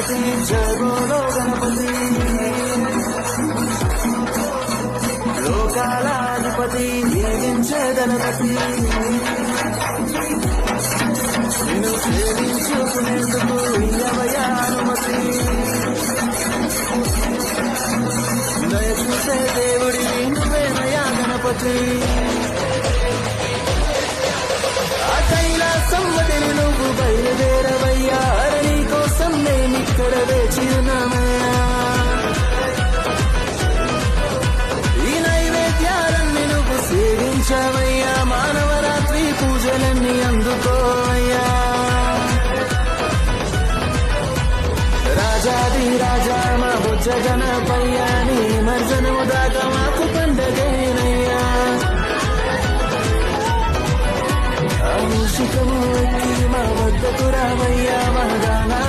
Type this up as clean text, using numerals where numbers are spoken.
గణపతి జయ బోలో గణపతి లోకాలాధిపతి దీవించే గణపతి నిన్ను సేవించుకునేందుకు ఇయ్యవయ్యా అనుమతి దయచూసే దేవుడి నువ్వేనయ్యా గణపతి ఆ కైలాసం వదిలి నువ్వు బయలుదేరవయ్యా నీ కోసం నేనిక్కడ వేచి ఉన్నామయ్యా ఈ నైవేద్యాలన్నీ నువ్వు సేవించవయ్యా మానవరాత్రి పూజలన్నీ అందుకోవయ్యా రాజాది రాజా మా బుజ్జ గణపయ్యా నీ మర్జనము దాకా మాకు పండగేనయ్యా మూషికము ఎక్కి మా వద్దకు రావయ్యా మా గానా